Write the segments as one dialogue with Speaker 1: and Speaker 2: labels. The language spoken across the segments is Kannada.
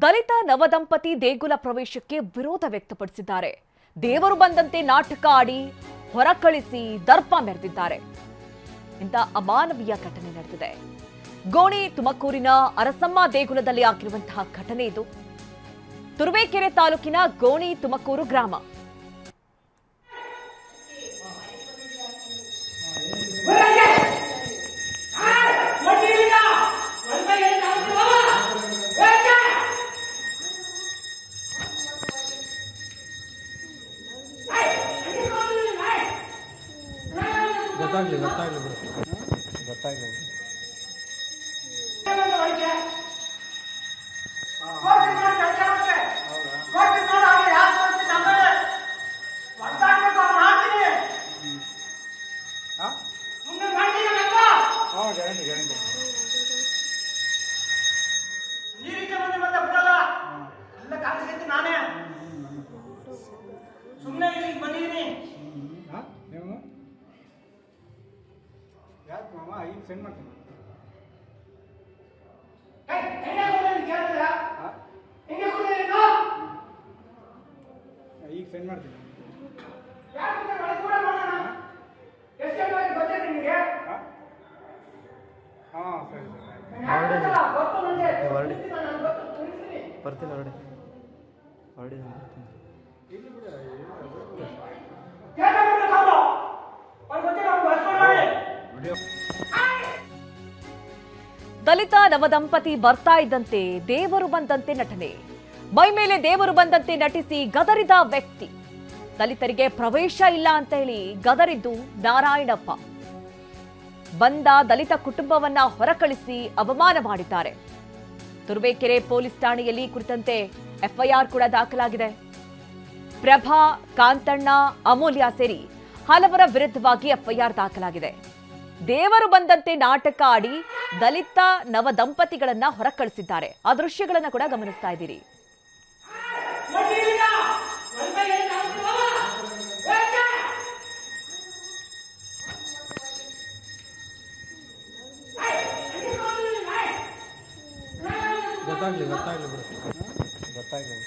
Speaker 1: ದಲಿತ ನವದಂಪತಿ ದೇಗುಲ ಪ್ರವೇಶಕ್ಕೆ ವಿರೋಧ ವ್ಯಕ್ತಪಡಿಸಿದ್ದಾರೆ. ದೇವರು ಬಂದಂತೆ ನಾಟಕ ಆಡಿ ಹೊರಕಳಿಸಿ ದರ್ಪ ಮೆರೆದಿದ್ದಾರೆ. ಇಂಥ ಅಮಾನವೀಯ ಘಟನೆ ನಡೆದಿದೆ. ಗೋಣಿ ತುಮಕೂರಿನ ಅರಸಮ್ಮ ದೇಗುಲದಲ್ಲಿ ಆಗಿರುವಂತಹ ಘಟನೆ ಇದು. ತುರುವೇಕೆರೆ ತಾಲೂಕಿನ ಗೋಣಿ ತುಮಕೂರು ಗ್ರಾಮ.
Speaker 2: सेंड ಮಾಡ್ತೀನಿ ಈಗ ಸೆಂಡ್ ಮಾಡ್ತೀನಿ ಹಾಂ ಸರಿ
Speaker 3: ಬರ್ತೀನಿ ಹೊರಡಿ ಹೊರಡಿ
Speaker 1: ದಲಿತ ನವದಂಪತಿ ಬರ್ತಾ ಇದ್ದಂತೆ ದೇವರು ಬಂದಂತೆ ನಟನೆ. ಮೈ ಮೇಲೆ ದೇವರು ಬಂದಂತೆ ನಟಿಸಿ ಗದರಿದ ವ್ಯಕ್ತಿ. ದಲಿತರಿಗೆ ಪ್ರವೇಶ ಇಲ್ಲ ಅಂತ ಹೇಳಿ ಗದರಿದ್ದು ನಾರಾಯಣಪ್ಪ. ಬಂದ ದಲಿತ ಕುಟುಂಬವನ್ನ ಹೊರಕಳಿಸಿ ಅವಮಾನ ಮಾಡಿದ್ದಾರೆ. ತುರುವೇಕೆರೆ ಪೊಲೀಸ್ ಠಾಣೆಯಲ್ಲಿ ಕುರಿತಂತೆ ಎಫ್ಐಆರ್ ಕೂಡ ದಾಖಲಾಗಿದೆ. ಪ್ರಭಾ, ಕಾಂತಣ್ಣ, ಅಮೂಲ್ಯ ಸೇರಿ ಹಲವರ ವಿರುದ್ಧವಾಗಿ ಎಫ್ಐಆರ್ ದಾಖಲಾಗಿದೆ. ದೇವರು ಬಂದಂತೆ ನಾಟಕ ಆಡಿ ದಲಿತ ನವ ದಂಪತಿಗಳನ್ನ ಹೊರಕಳಿಸಿದ್ದಾರೆ. ಆ ದೃಶ್ಯಗಳನ್ನ ಕೂಡ ಗಮನಿಸ್ತಾ ಇದ್ದೀರಿ.
Speaker 2: ಗೊತ್ತಾಗ್ಲಿ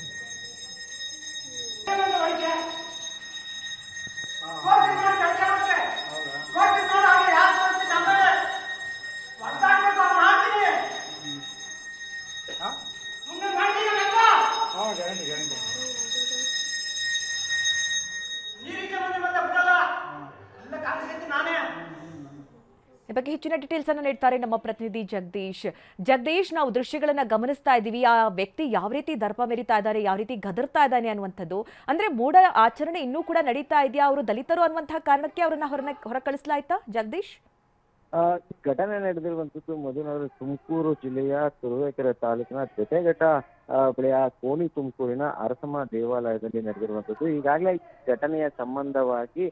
Speaker 1: ಈ ಬಗ್ಗೆ ಹೆಚ್ಚಿನ ಡೀಟೇಲ್ಸ್ ಅನ್ನು ನೀಡ್ತಾರೆ ನಮ್ಮ ಪ್ರತಿನಿಧಿ ಜಗದೀಶ್. ನಾವು ದೃಶ್ಯಗಳನ್ನ ಗಮನಿಸ್ತಾ ಇದ್ದೀವಿ. ಆ ವ್ಯಕ್ತಿ ಯಾವ ರೀತಿ ದರ್ಪ ಮೆರಿತಾ ಇದ್ದಾರೆ, ಯಾವ ರೀತಿ ಗದರ್ತಾ ಇದ್ದಾನೆ ಅನ್ನುವಂಥದ್ದು. ಅಂದ್ರೆ ಮೂಢ ಆಚರಣೆ ಇನ್ನೂ ಕೂಡ ನಡೀತಾ ಇದೆಯಾ? ಅವರು ದಲಿತರು ಅನ್ನುವಂತಹ ಕಾರಣಕ್ಕೆ ಅವರನ್ನ ಹೊರಕಳಿಸಲಾಯ್ತಾ ಜಗದೀಶ್?
Speaker 3: ಘಟನೆ ನಡೆದಿರುವಂತದ್ದು ಮೊದಲು ತುಮಕೂರು ಜಿಲ್ಲೆಯ ತುರುವೇಕೆರೆ ತಾಲೂಕಿನ ಜೊತೆಘಟ್ಟ ಬಳಿಯ ಕೋಣಿ ತುಮಕೂರಿನ ಅರಸಮ್ಮ ದೇವಾಲಯದಲ್ಲಿ ನಡೆದಿರುವಂತದ್ದು. ಈಗಾಗಲೇ ಘಟನೆಯ ಸಂಬಂಧವಾಗಿ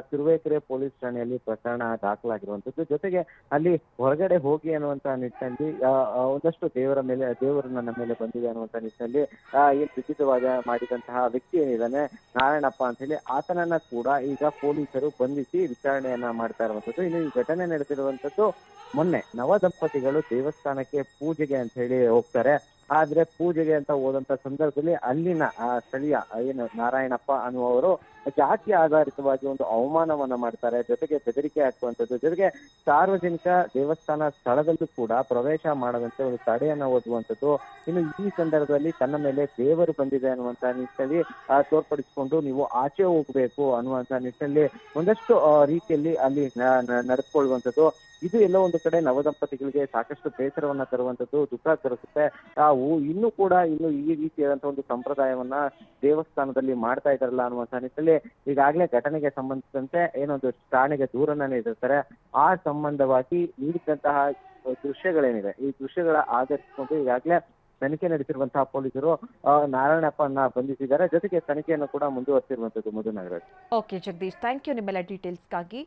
Speaker 3: ತುರುವೇಕೆರೆ ಪೊಲೀಸ್ ಠಾಣೆಯಲ್ಲಿ ಪ್ರಕರಣ ದಾಖಲಾಗಿರುವಂತದ್ದು. ಜೊತೆಗೆ ಅಲ್ಲಿ ಹೊರಗಡೆ ಹೋಗಿ ಅನ್ನುವಂತಹ ನಿಟ್ಟಿನಲ್ಲಿ ಒಂದಷ್ಟು ದೇವರು ನನ್ನ ಮೇಲೆ ಬಂದಿದೆ ಅನ್ನುವಂತಹ ನಿಟ್ಟಿನಲ್ಲಿ ಏನ್ ವಿಚಿತ್ರವಾದ ಮಾಡಿದಂತಹ ವ್ಯಕ್ತಿ ಏನಿದ್ದಾನೆ ನಾರಾಯಣಪ್ಪ ಅಂತ ಹೇಳಿ ಆತನನ್ನ ಕೂಡ ಈಗ ಪೊಲೀಸರು ಬಂಧಿಸಿ ವಿಚಾರಣೆಯನ್ನ ಮಾಡ್ತಾ ಇರುವಂತದ್ದು. ಇನ್ನು ಈ ಘಟನೆ ನಡೆದಿರುವಂತದ್ದು ಮೊನ್ನೆ ನವದಂಪತಿಗಳು ದೇವಸ್ಥಾನಕ್ಕೆ ಪೂಜೆಗೆ ಅಂತ ಹೇಳಿ ಹೋಗ್ತಾರೆ. ಆದ್ರೆ ಪೂಜೆಗೆ ಅಂತ ಹೋದಂತ ಸಂದರ್ಭದಲ್ಲಿ ಅಲ್ಲಿನ ಸ್ಥಳೀಯ ಏನು ನಾರಾಯಣಪ್ಪ ಅನ್ನುವರು ಜಾತಿ ಆಧಾರಿತವಾಗಿ ಒಂದು ಅವಮಾನವನ್ನ ಮಾಡ್ತಾರೆ. ಜೊತೆಗೆ ಬೆದರಿಕೆ ಹಾಕುವಂಥದ್ದು, ಜೊತೆಗೆ ಸಾರ್ವಜನಿಕ ದೇವಸ್ಥಾನ ಸ್ಥಳದಲ್ಲೂ ಕೂಡ ಪ್ರವೇಶ ಮಾಡದಂತೆ ಒಂದು ತಡೆಯನ್ನ ಓದುವಂಥದ್ದು. ಇನ್ನು ಈ ಸಂದರ್ಭದಲ್ಲಿ ತನ್ನ ಮೇಲೆ ದೇವರು ಬಂದಿದೆ ಅನ್ನುವಂತ ನಿಟ್ಟಿನಲ್ಲಿ ತೋರ್ಪಡಿಸಿಕೊಂಡು ನೀವು ಆಚೆ ಹೋಗ್ಬೇಕು ಅನ್ನುವಂತ ನಿಟ್ಟಿನಲ್ಲಿ ಒಂದಷ್ಟು ರೀತಿಯಲ್ಲಿ ಅಲ್ಲಿ ನಡೆದುಕೊಳ್ಳುವಂಥದ್ದು. ಇದು ಎಲ್ಲೋ ಒಂದು ಕಡೆ ನವದಂಪತಿಗಳಿಗೆ ಸಾಕಷ್ಟು ಬೇಸರವನ್ನ ತರುವಂಥದ್ದು, ದುಃಖ ತರಿಸುತ್ತೆ. ಇನ್ನೂ ಈ ರೀತಿಯಾದಂತಹ ಒಂದು ಸಂಪ್ರದಾಯವನ್ನ ದೇವಸ್ಥಾನದಲ್ಲಿ ಮಾಡ್ತಾ ಇದ್ದಾರಲ್ಲ ಅನ್ನುವಂಥ ನಿಟ್ಟಿನಲ್ಲಿ ಈಗಾಗಲೇ ಘಟನೆಗೆ ಸಂಬಂಧಿಸಿದಂತೆ ಏನೊಂದು ಠಾಣೆಗೆ ದೂರನ್ನ ನೀಡಿರ್ತಾರೆ. ಆ ಸಂಬಂಧವಾಗಿ ನೀಡಿದಂತಹ ದೃಶ್ಯಗಳೇನಿದೆ ಈ ದೃಶ್ಯಗಳ ಆಧರಿಸಿಕೊಂಡು ಈಗಾಗಲೇ ತನಿಖೆ ನಡೆಸಿರುವಂತಹ ಪೊಲೀಸರು ನಾರಾಯಣಪ್ಪನ ಬಂಧಿಸಿದ್ದಾರೆ. ಜೊತೆಗೆ ತನಿಖೆಯನ್ನು ಕೂಡ ಮುಂದುವರೆಸಿರುವಂತದ್ದು. Madhu Nagaraj.
Speaker 1: Okay Jagadish, thank you ನಿಮ್ಮೆಲ್ಲ ಡೀಟೇಲ್ಸ್ಗಾಗಿ.